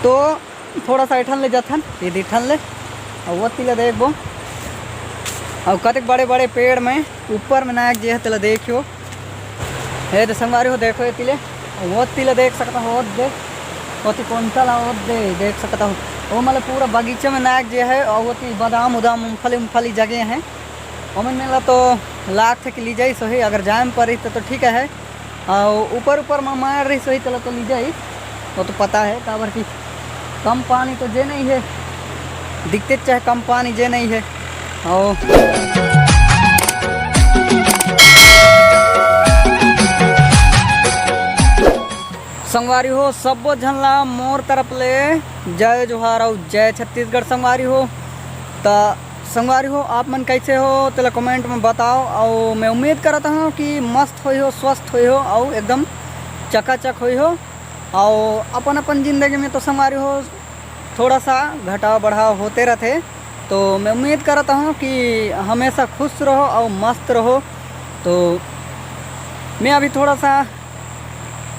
तो थोड़ा सा ठन ले जाथन ये ठन ले और वो तिला देखबो और कतक बड़े बड़े पेड़ में ऊपर में नायक जे है तिला देखियो हे तो संगवारी हो देखो ये तिले वो तिला देख सकता हो देख वो कौन सा ला देख सकता हो वो मतलब पूरा बगीचे में नायक जे है और वो बादाम उदाम मूँगफली जगह हैं और मेला तो लाख थे कि ली जाई सही अगर जाम पड़ी तो ठीक है और ऊपर में मार रही सही चलो तो ली जाई वो तो पता है काबर की कम पानी तो जे नहीं है दिखते चाहे कम पानी जे नहीं है और संगवारी हो सबो झनला मोर तरफ ले जय जोहार और जय छत्तीसगढ़। संगवारी हो तो संगवारी हो आप मन कैसे हो तेला कमेंट में बताओ और मैं उम्मीद करता हूँ कि मस्त होई हो स्वस्थ होई हो और एकदम चकाचक होई हो और अपन ज़िंदगी में तो संगवारी हो थोड़ा सा घटाव बढ़ाव होते रहते तो मैं उम्मीद करता हूँ कि हमेशा खुश रहो और मस्त रहो। तो मैं अभी थोड़ा सा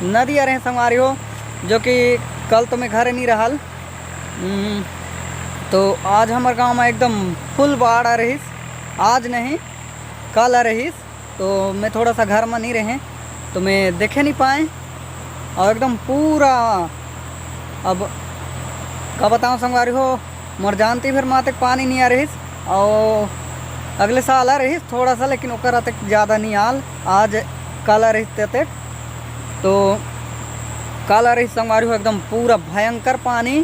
नदी आ रहे संगवारी हो जो कि कल तो मैं घर नहीं रहा तो आज हमारे गांव में एकदम फुल बाढ़ आ रही आज नहीं कल आ रही तो मैं थोड़ा सा घर में नहीं रहे तो मैं देखे नहीं पाए और एकदम पूरा अब क्या बताऊँ संगवारी हो मोर जानती फिर माँ तक पानी नहीं आ रही और अगले साल आ रही थोड़ा सा लेकिन ओकर तक ज़्यादा नहीं आल आज कल आ रही तक तो कल आ रही संगवारी हो एकदम पूरा भयंकर पानी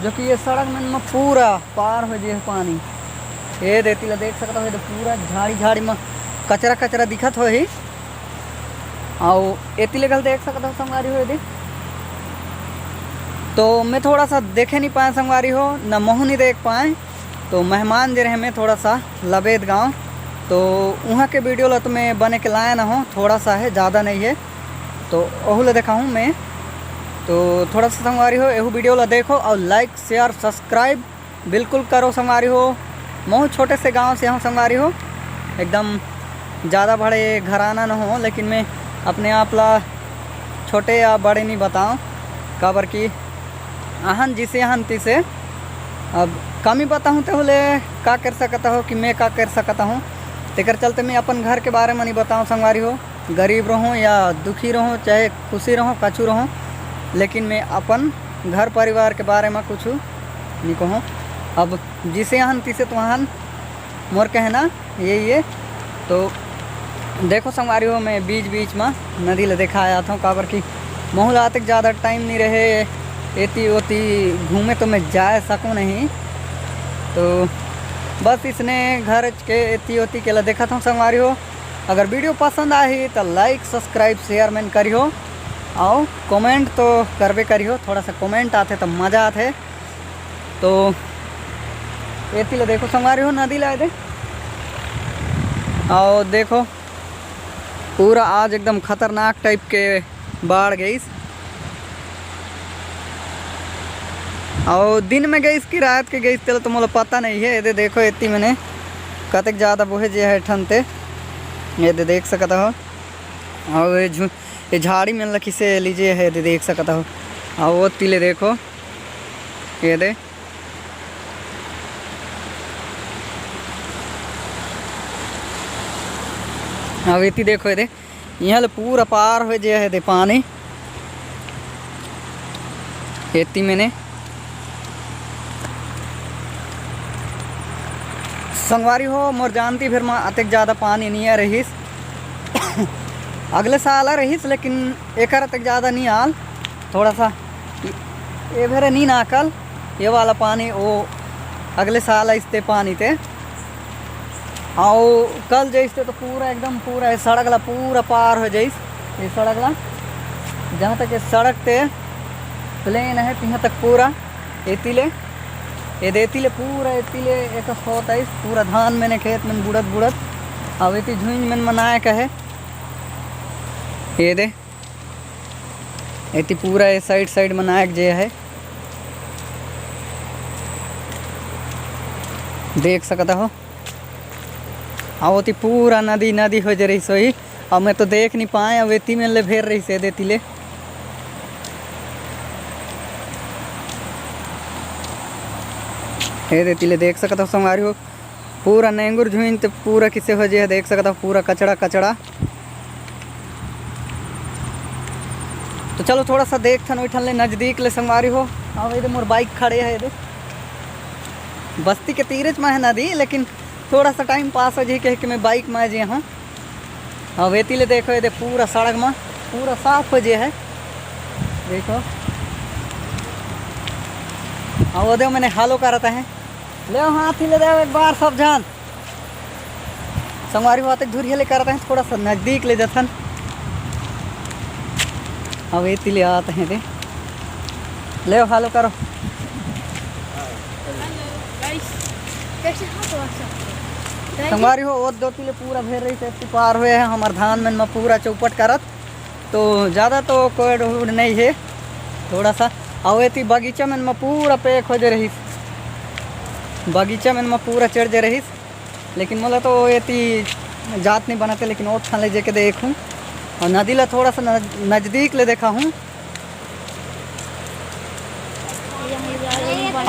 जो कि ये सड़क में पूरा पार हो जाए पानी ये देती ला देख सकता हो तो पूरा झाड़ी में कचरा दिखत हो ही और एती लगल देख सकता हो संगवारी हो यदि तो मैं थोड़ा सा देखे नहीं पाए संगवारी हो न महू नहीं देख पाए तो मेहमान जे रहे मैं थोड़ा सा लबेद गांव तो वहाँ के वीडियो ला तो मैं बने के लाया ना हो थोड़ा सा है ज़्यादा नहीं है तो वह ला देखा हूँ मैं तो थोड़ा सा संगवारी हो यह वीडियो ला देखो और लाइक शेयर सब्सक्राइब बिल्कुल करो संगवारी हो। महू छोटे से गांव से हूँ संगवारी हो एकदम ज़्यादा बड़े घराना न हो लेकिन मैं अपने आप ला छोटे या बड़े नहीं बताऊँ काबर की आहन जिसे आहन तिसे अब कम ही बताऊँ तो बोले का कर सकता हो कि मैं का कर सकता हूँ तेकर चलते मैं अपन घर के बारे में नहीं बताऊँ संगवारी हो गरीब रहूँ या दुखी रहूँ चाहे खुशी रहूँ कछु रहूँ लेकिन मैं अपन घर परिवार के बारे में कुछ नहीं कहूँ। अब जिसे आहन तिसे तो आहन मोर कहना यही है तो देखो संगवारी हो मैं बीच में नदी ले देखा आया था काबर की महूला तक ज़्यादा टाइम नहीं रहे एती ओती घूमे तो मैं जा सकूँ नहीं तो बस इसने घर के एती ओती के लिए देखा था संगवारी हो। अगर वीडियो पसंद आई तो लाइक सब्सक्राइब शेयर मैन करियो और कमेंट तो करबे करियो थोड़ा सा कमेंट आते तो मज़ा आते तो एती ले देखो संगवारी हो नदी लाए दे और देखो पूरा आज एकदम खतरनाक टाइप के बाढ़ गई और दिन में गई कि रात के गई तो मुझे पता नहीं है ये देखो इतनी मैंने कतक ज़्यादा बोहे जे है ठनते ये देख सकता हो और ये झाड़ी में लखी से लीजिए है ये देख सकता हो और वो तिले देखो ये दे अब इतनी देखो ये दे यहाँ पूरा पार हो जे है दे पानी इतनी मैंने संगवारी हो मोर जानती फिर माँ अतक ज़्यादा पानी नहीं आ रही अगले साल आ रही लेकिन एक तक ज़्यादा नहीं आल थोड़ा सा ये भेरे नहीं नाकल ये वाला पानी वो अगले साल इसते पानी थे और कल जैसे तो पूरा एकदम पूरा सड़क ला पूरा पार हो जाइस ये सड़क ला जहाँ तक ये सड़क ते प्लेन है यहाँ तक पूरा एतीले ये देतीले पूरा एतीले एक होता है पूरा धान मैंने खेत में बुड़त अब इतनी झुंझ में मनाया कहे ये दे इतनी पूरा ये साइड मनायक जे है देख सकता हो आवती पूरा नदी हो जा रही सोई अब मैं तो देख नहीं पाए अब इतनी में ले फेर रही से देती ले हे दे तिले देख सकता हो संगवारी हो पूरा नेंगुर झुइन तो पूरा किसे हो जे देख सकता हो पूरा कचड़ा कचड़ा। तो चलो थोड़ा सा देख थन उठन ले नज़दीक ले संगवारी हो। अब ये मोर बाइक खड़े है ये बस्ती के तीरच में है नदी, लेकिन थोड़ा सा टाइम पास हो जाए कह के मैं बाइक में जे हूँ। अब वेती ले देखो ये पूरा सड़क में पूरा साफ हो जे है देखो। हाँ वो देखो मैंने हालो करता है ले हाथी ले दे एक बार सब जान संगवारी बात धुरिया ले करते हैं थोड़ा सा नज़दीक ले जाथन। अब ये ले आते हैं दे ले हालो करो। संगवारी हो वो दो तिले पूरा भेर रही से पार हुए हैं हमारे धान में पूरा चौपट करत। तो ज़्यादा तो कोई रोड नहीं है थोड़ा सा। और ये बगीचा में पूरा पैक हो जा रही बगीचा में पूरा चढ़ जा रही, लेकिन मतलब तो ये जात नहीं बनाते लेकिन और थान ले जाके देखूँ। और नदी ला थोड़ा सा नज़दीक ले देखा हूँ।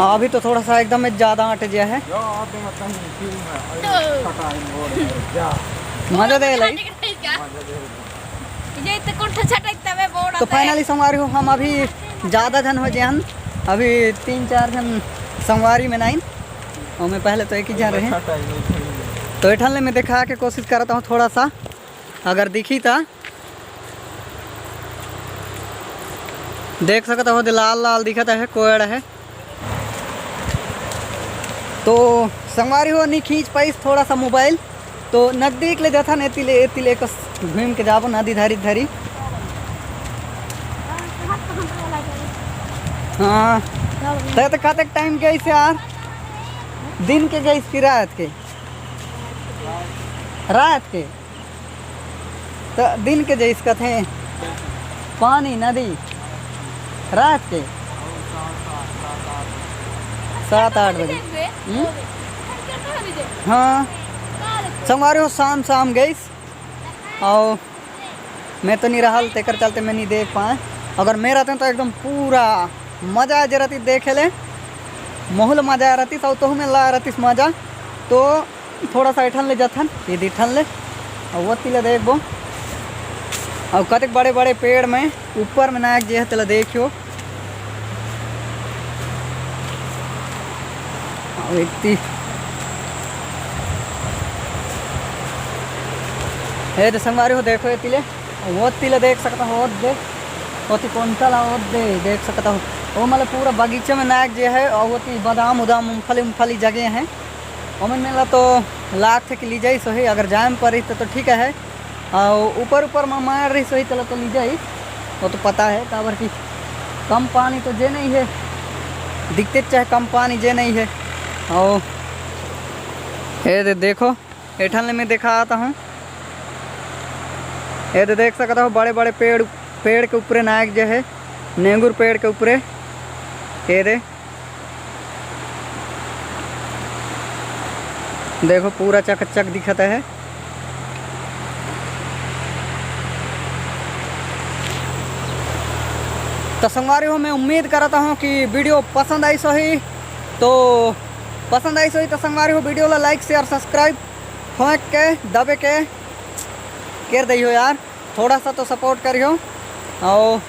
अभी तो थोड़ा सा एकदम ज़्यादा हट गया है मजा दे लाई। तो फाइनली संगवारी हो हम अभी ज़्यादा जन हो जाए अभी 3-4 जन संगवारी में नहीं और मैं पहले तो एक ही जन रहे। तो इठन ले मैं दिखा के कोशिश करता हूँ थोड़ा सा अगर दिखी था देख सकता हो लाल लाल दिखता है कोयड़ है। तो संगवारी हो नहीं खींच पाई थोड़ा सा मोबाइल तो नज़दीक ले जाता न एती ले घूम के जाबो नदी धारी धारी। हाँ तो कतक टाइम गई से यार दिन के गई कि रात के तो दिन के जैस कथे पानी नदी रात के 7-8 बजे। हाँ संगवारी हो शाम गई और मैं तो नहीं रहा तेकर चलते मैं नहीं देख पाए। अगर मैं रहते तो एकदम पूरा मज़ा आ जा रही देखे ले माहौल मज़ा आ रही तो में ला रही मज़ा। तो थोड़ा सा इठन ले जाथन ये ठन ले और वो तिले देखबो और कतक बड़े बड़े पेड़ में ऊपर में नाक जे है तिला देखियो। व्यक्ति है संगवारी हो देखो ये तिले वो तिले देख सकता हो देख वो कौन सा ला देख सकता हो वो मतलब पूरा बगीचे में नाक जो है और वो बादाम उदाम मूँगफली जगह हैं और मेला तो लाख थे कि ली जाई सही अगर जाम पर रही तो ठीक है और ऊपर में मार रही सही चलो तो ली जाई वो तो पता है काबर की कम पानी तो जे नहीं है दिखते चाहे कम पानी जे नहीं है। और ये देखो एठन में दिखा आता हूँ ये देख सकता हो बड़े बड़े पेड़ के ऊपर नायक जो है नेंगुर पेड़ के ऊपर ये देखो पूरा चकचक दिखता है। तो संगवारी हो मैं उम्मीद करता हूँ कि वीडियो पसंद आई सही तो संगवारी हो वीडियो ला लाइक शेयर सब्सक्राइब फेंक के दबे के कर दी हो यार थोड़ा सा तो सपोर्ट करियो। और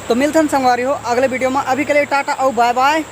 तो मिलते हैं संगवारी हो अगले वीडियो में। अभी के लिए टाटा और बाय बाय।